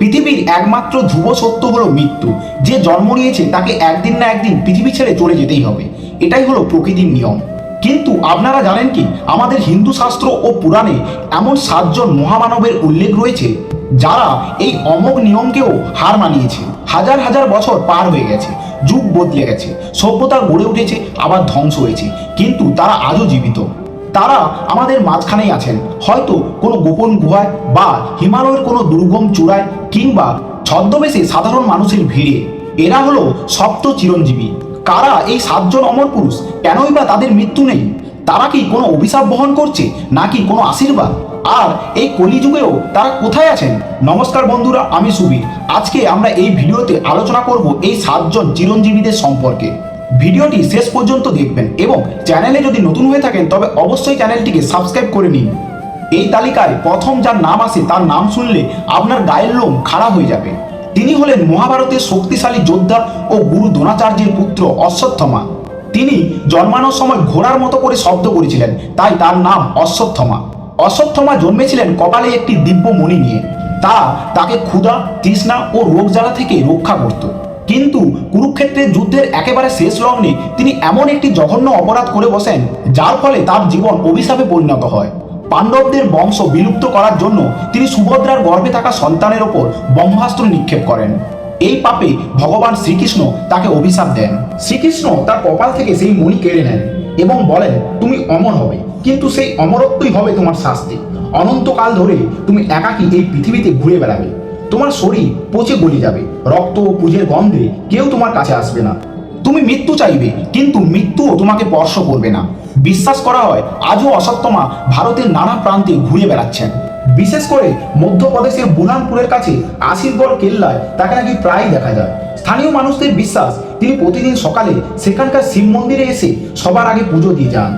পৃথিবীর একমাত্র ধ্রুব সত্য হলো মৃত্যু। যে জন্ম নিয়েছে তাকে একদিন না একদিন পৃথিবী ছেড়ে চলে যেতেই হবে, এটাই হলো প্রকৃতির নিয়ম। কিন্তু আপনারা জানেন কি, আমাদের হিন্দু শাস্ত্র ও পুরাণে এমন 7জন মহামানবের উল্লেখ রয়েছে যারা এই অমোঘ নিয়মকেও হার মানিয়েছে। হাজার হাজার বছর পার হয়ে গেছে, যুগ বদলে গেছে, সভ্যতা গড়ে উঠেছে, আবার ধ্বংস হয়েছে, কিন্তু তারা আজও জীবিত। তারা আমাদের মাঝখানেই আছেন, হয়তো কোনো গোপন গুহায় বা হিমালয়ের কোনো দুর্গম চূড়ায়, কিংবা ছদ্মবেশে সাধারণ মানুষের ভিড়ে। এরা হলো সপ্ত চিরঞ্জীবী। কারা এই 7জন অমর পুরুষ? কেনই বা তাদের মৃত্যু নেই? তারা কি কোনো অভিশাপ বহন করছে, নাকি কোনো আশীর্বাদ? আর এই কলিযুগেও তারা কোথায় আছেন? নমস্কার বন্ধুরা, আমি সুবীর। আজকে আমরা এই ভিডিওতে আলোচনা করব এই 7জন চিরঞ্জীবীদের সম্পর্কে। ভিডিওটি শেষ পর্যন্ত দেখবেন এবং চ্যানেলে যদি নতুন হয়ে থাকেন তবে অবশ্যই চ্যানেলটিকে সাবস্ক্রাইব করে নিন। এই তালিকায় প্রথম যার নাম আসে তার নাম শুনলে আপনার গায়ের লোম খাড়া হয়ে যাবে। তিনি হলেন মহাভারতের শক্তিশালী যোদ্ধা ও গুরু দ্রোণাচার্যের পুত্র অশ্বত্থামা। তিনি জন্মানোর সময় ঘোড়ার মতো করে শব্দ করেছিলেন, তাই তার নাম অশ্বত্থামা। অশ্বত্থামা জন্মেছিলেন কপালে একটি দিব্য মণি নিয়ে। তাকে ক্ষুধা, তৃষ্ণা ও রোগ জ্বালা থেকে রক্ষা করত। কিন্তু কুরুক্ষেত্রের যুদ্ধের একেবারে শেষ লগ্নে তিনি এমন একটি জঘন্য অপরাধ করে বসেন, যার ফলে তার জীবন অভিশাপে পরিণত হয়। পাণ্ডবদের বংশ বিলুপ্ত করার জন্য তিনি সুভদ্রার গর্ভে থাকা সন্তানের ওপর ব্রহ্মাস্ত্র নিক্ষেপ করেন। এই পাপে ভগবান শ্রীকৃষ্ণ তাকে অভিশাপ দেন। শ্রীকৃষ্ণ তার কপাল থেকে সেই মণি কেড়ে নেন এবং বলেন, তুমি অমর হবে, কিন্তু সেই অমরত্বই হবে তোমার শাস্তি। অনন্তকাল ধরে তুমি একাকী এই পৃথিবীতে ঘুরে বেড়াবে। তোমার শরীর পচে গলে যাবে, রক্ত ও পুজের গন্ধে কেউ তোমার কাছে আসবে না। তুমি মৃত্যু চাইবে, কিন্তু মৃত্যুও তোমাকে স্পর্শ করবে না। বিশ্বাস করা হয় আজও অশ্বত্থামা ভারতের নানা প্রান্তে ঘুরে বেড়াচ্ছেন। বিশেষ করে মধ্যপ্রদেশের বুরহানপুরের কাছে আশিরগড় কেল্লায় তাকে নাকি প্রায়ই দেখা যায়। স্থানীয় মানুষদের বিশ্বাস তিনি প্রতিদিন সকালে সেখানকার শিব মন্দিরে এসে সবার আগে পুজো দিয়ে যান।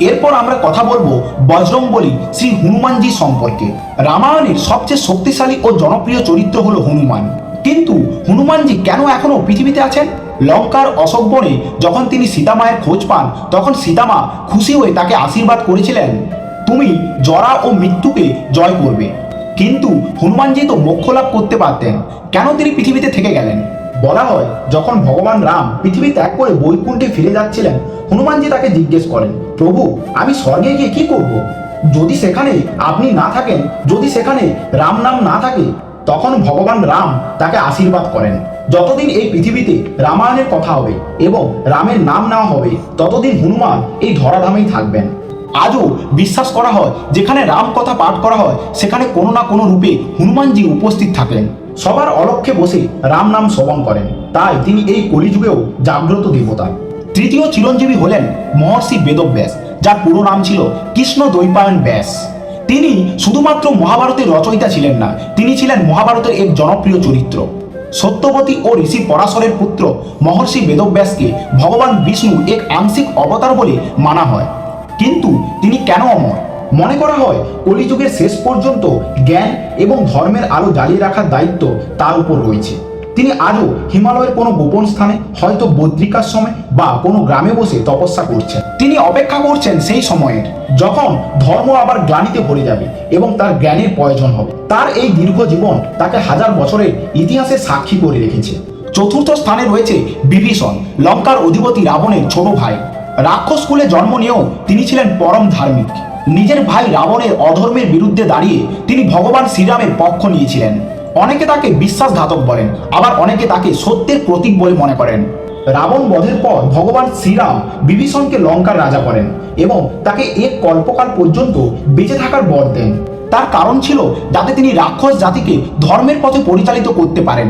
এরপর আমরা কথা বলবো বজরংবলী শ্রী হনুমানজি সম্পর্কে। রামায়ণের সবচেয়ে শক্তিশালী ও জনপ্রিয় চরিত্র হলো হনুমান। কিন্তু হনুমানজি কেন এখনো পৃথিবীতে আছেন? লঙ্কার অশোক বনে যখন তিনি সীতামায়ের খোঁজ পান, তখন সীতামা খুশি হয়ে তাকে আশীর্বাদ করেছিলেন, তুমি জরা ও মৃত্যুকে জয় করবে। কিন্তু হনুমানজি তো মোক্ষ লাভ করতে পারতেন, কেন তিনি পৃথিবীতে থেকে গেলেন? বলা হয় যখন ভগবান রাম পৃথিবী ত্যাগ করে বৈকুণ্ঠে ফিরে যাচ্ছিলেন, হনুমানজি তাকে জিজ্ঞেস করেন, প্রভু, আমি স্বর্গে গিয়ে কি করব? যদি সেখানে আপনি না থাকেন, যদি সেখানে রাম নাম না থাকে? তখন ভগবান রাম তাকে আশীর্বাদ করেন, যতদিন এই পৃথিবীতে রামায়ণের কথা হবে এবং রামের নাম নেওয়া হবে, ততদিন হনুমান এই ধরাধামেই থাকবেন। আজও বিশ্বাস করা হয় যেখানে রাম কথা পাঠ করা হয় সেখানে কোনো না কোনো রূপে হনুমানজি উপস্থিত থাকেন। সবার অলক্ষ্যে বসে রাম নাম শ্রবণ করেন, তাই তিনি এই কলিযুগেও জাগ্রত দেবতা। তৃতীয় চিরঞ্জীবী হলেন মহর্ষি বেদব্যাস, যার পুরো নাম ছিল কৃষ্ণ দ্বৈপায়ন ব্যাস। তিনি শুধুমাত্র মহাভারতের রচয়িতা ছিলেন না, তিনি ছিলেন মহাভারতের এক জনপ্রিয় চরিত্র। সত্যবতী ও ঋষি পরাশরের পুত্র মহর্ষি বেদব্যাসকে ভগবান বিষ্ণুর এক আংশিক অবতার বলে মানা হয়। কিন্তু তিনি কেন অমর? মনে করা হয় কলিযুগের শেষ পর্যন্ত জ্ঞান এবং ধর্মের আলো জ্বালিয়ে রাখার দায়িত্ব তার উপর রয়েছে। তিনি আজও হিমালয়ের কোনো গোপন স্থানে, হয়তো বদ্রিকাশ্রমে বা কোনো গ্রামে বসে তপস্যা করছেন। তিনি অপেক্ষা করছেন সেই সময়ের, যখন ধর্ম আবার গ্লানিতে ভরে যাবে এবং তার জ্ঞানের প্রয়োজন হবে। তার এই দীর্ঘ জীবন তাকে হাজার বছরের ইতিহাসে সাক্ষী করে রেখেছে। চতুর্থ স্থানে রয়েছে বিভীষণ, লঙ্কার অধিপতি রাবণের ছোট ভাই। রাক্ষস কুলে জন্ম নিয়েও তিনি ছিলেন পরম ধার্মিক। নিজের ভাই রাবণের অধর্মের বিরুদ্ধে দাঁড়িয়ে তিনি ভগবান শ্রীরামের পক্ষ নিয়েছিলেন। অনেকে তাকে বিশ্বাসঘাতক বলেন, আবার অনেকে তাকে সত্যের প্রতীক বলে মনে করেন। রাবণ বধের পর ভগবান শ্রীরাম বিভীষণকে লঙ্কার রাজা করেন এবং তাকে এক কল্পকাল পর্যন্ত বেঁচে থাকার বর দেন। তার কারণ ছিল যাতে তিনি রাক্ষস জাতিকে ধর্মের পথে পরিচালিত করতে পারেন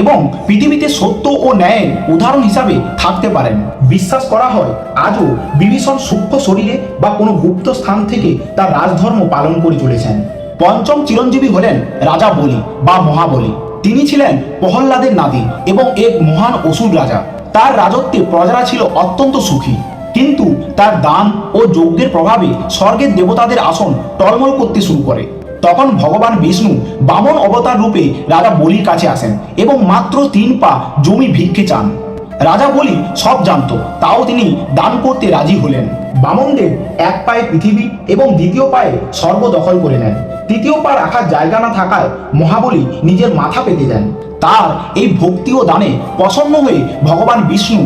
এবং পৃথিবীতে সত্য ও ন্যায়ের উদাহরণ হিসাবে থাকতে পারেন। বিশ্বাস করা হয় আজও বিভীষণ সূক্ষ্ম শরীরে বা কোনো গুপ্ত স্থান থেকে তার রাজধর্ম পালন করে চলেছেন। পঞ্চম চিরঞ্জীবী হলেন রাজা বলি বা মহাবলী। তিনি ছিলেন প্রহ্লাদের নাতি এবং এক মহান অসুর রাজা। তার রাজত্বে প্রজারা ছিল অত্যন্ত সুখী, কিন্তু তার দান ও যজ্ঞের প্রভাবে স্বর্গের দেবতাদের আসন টলমল করতে শুরু করে। তখন ভগবান বিষ্ণু বামন অবতার রূপে রাজা বলির কাছে আসেন এবং মাত্র 3 পা জমি ভিক্ষে চান। রাজা বলি সব জানত, তাও তিনি দান করতে রাজি হলেন। বামনদেব এক পায়ে পৃথিবী এবং দ্বিতীয় পায়ে স্বর্গ দখল করে নেন। তৃতীয় পা রাখার জায়গা না থাকায় মহাবলী নিজের মাথা পেতে দেন। তার এই ভক্তি ও দানে প্রসন্ন হয়ে ভগবান বিষ্ণু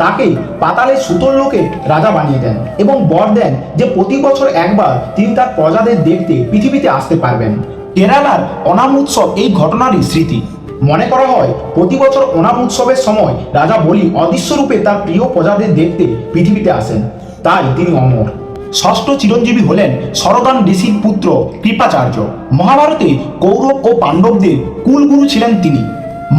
তাকে পাতালের সুতোর লোকে রাজা বানিয়ে দেন এবং বর দেন যে প্রতি বছর একবার তিনি তার প্রজাদের দেখতে পৃথিবীতে আসতে পারবেন। কেরালার ওনাম উৎসব এই ঘটনারই স্মৃতি। মনে করা হয় প্রতি বছর ওনাম উৎসবের সময় রাজা বলি অদৃশ্য রূপে তার প্রিয় প্রজাদের দেখতে পৃথিবীতে আসেন, তাই তিনি অমর। ষষ্ঠ চিরঞ্জীবী হলেন শরদান ঋষির পুত্র কৃপাচার্য। মহাভারতে কৌরব ও পাণ্ডবদের কুলগুরু ছিলেন তিনি।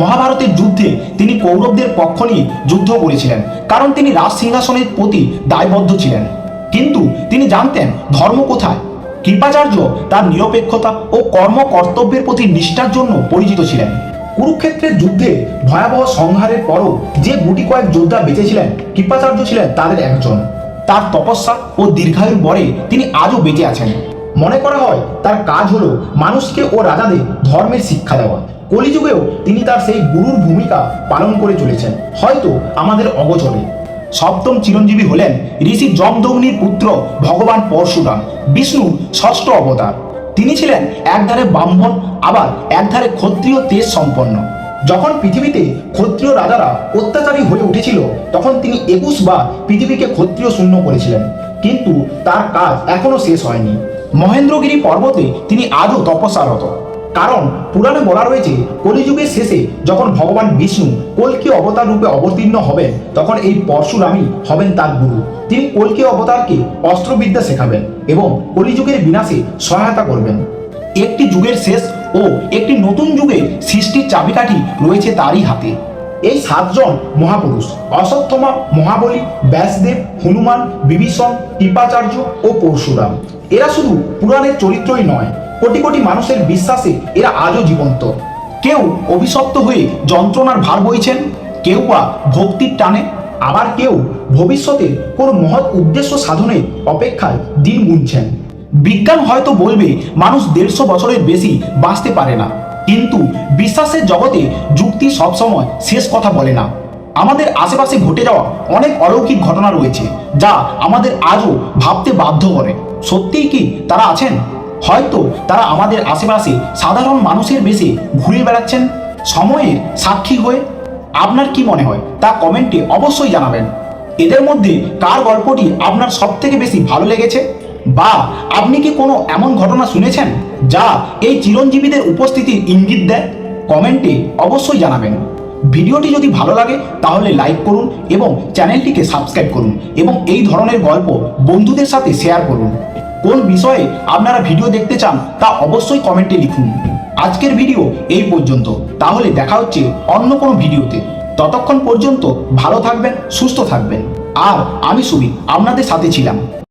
মহাভারতের যুদ্ধে তিনি কৌরবদের পক্ষ নিয়ে যুদ্ধ করেছিলেন, কারণ তিনি রাজ সিংহাসনের প্রতি দায়বদ্ধ ছিলেন। কিন্তু তিনি জানতেন ধর্ম কোথায়। কৃপাচার্য তার নিরপেক্ষতা ও কর্তব্যের প্রতি নিষ্ঠার জন্য পরিচিত ছিলেন। কুরুক্ষেত্রের যুদ্ধে ভয়াবহ সংহারের পরও যে গুটি কয়েক যোদ্ধা বেঁচেছিলেন, কৃপাচার্য ছিলেন তাদের একজন। তার তপস্যা ও দীর্ঘায়ুর বরে তিনি আজও বেঁচে আছেন। মনে করা হয় তার কাজ হলো মানুষকে ও রাজাদের ধর্মের শিক্ষা দেওয়া। কলিযুগেও তিনি তার সেই গুরুর ভূমিকা পালন করে চলেছেন, হয়তো আমাদের অগোচরে। সপ্তম চিরঞ্জীবী হলেন ঋষি যমদগ্নির পুত্র ভগবান পরশুরাম, বিষ্ণুর ষষ্ঠ অবতার। তিনি ছিলেন একধারে ব্রাহ্মণ, আবার একধারে ক্ষত্রিয় তেজ সম্পন্ন। যখন পৃথিবীতে ক্ষত্রিয় রাজারা অত্যাচারী হয়ে উঠেছিল, তখন তিনি 21 বার পৃথিবীকে ক্ষত্রিয় শূন্য করেছিলেন, কিন্তু তার কাজ এখনো শেষ হয়নি। মহেন্দ্রগিরি পর্বতে তিনি আজও তপস্যারত। কারণ পুরাণে বলা রয়েছে কলিযুগের শেষে যখন ভগবান বিষ্ণু কল্কি অবতার রূপে অবতীর্ণ হবেন, তখন এই পরশুরামই হবেন তার গুরু। তিনি কল্কি অবতারকে অস্ত্রবিদ্যা শেখাবেন এবং কলিযুগের বিনাশে সহায়তা করবেন। একটি যুগের শেষ ও একটি নতুন যুগের সৃষ্টির চাবিকাঠি রয়েছে তারই হাতে। এই 7 জন মহাপুরুষ অশ্বত্থমা, মহাবলী, ব্যাসদেব, হনুমান, বিভীষণ, কৃপাচার্য ও পরশুরাম, এরা শুধু পুরাণের চরিত্রই নয়, কোটি কোটি মানুষের বিশ্বাসে এরা আজও জীবন্ত। কেউ অভিশপ্ত হয়ে যন্ত্রণার ভার বইছেন, কেউ বা ভক্তির টানে, আবার কেউ ভবিষ্যতের কোনো মহৎ উদ্দেশ্য সাধনের অপেক্ষায় দিন গুনছেন। বিজ্ঞান হয়তো বলবে মানুষ 150 বছরের বেশি বাঁচতে পারে না, কিন্তু বিশ্বাসের জগতে যুক্তি সবসময় শেষ কথা বলে না। আমাদের আশেপাশে ঘটে যাওয়া অনেক অলৌকিক ঘটনা রয়েছে, যা আমাদের আজও ভাবতে বাধ্য করে, সত্যিই কি তারা আছেন? হয়তো তারা আমাদের আশেপাশে সাধারণ মানুষের বেশে ঘুরে বেড়াচ্ছেন, সময়ের সাক্ষী হয়ে। আপনার কি মনে হয় তা কমেন্টে অবশ্যই জানাবেন। এদের মধ্যে কার গল্পটি আপনার সবথেকে বেশি ভালো লেগেছে, বা আপনি কি কোনো এমন ঘটনা শুনেছেন যা এই চিরঞ্জীবীদের উপস্থিতির ইঙ্গিত দেয়? কমেন্টে অবশ্যই জানাবেন। ভিডিওটি যদি ভালো লাগে তাহলে লাইক করুন এবং চ্যানেলটিকে সাবস্ক্রাইব করুন, এবং এই ধরনের গল্প বন্ধুদের সাথে শেয়ার করুন। কোন বিষয়ে আপনারা ভিডিও দেখতে চান তা অবশ্যই কমেন্টে লিখুন। আজকের ভিডিও এই পর্যন্ত, তাহলে দেখা হচ্ছে অন্য কোনো ভিডিওতে। ততক্ষণ পর্যন্ত ভালো থাকবেন, সুস্থ থাকবেন। আর আমি সুবীর আপনাদের সাথে ছিলাম।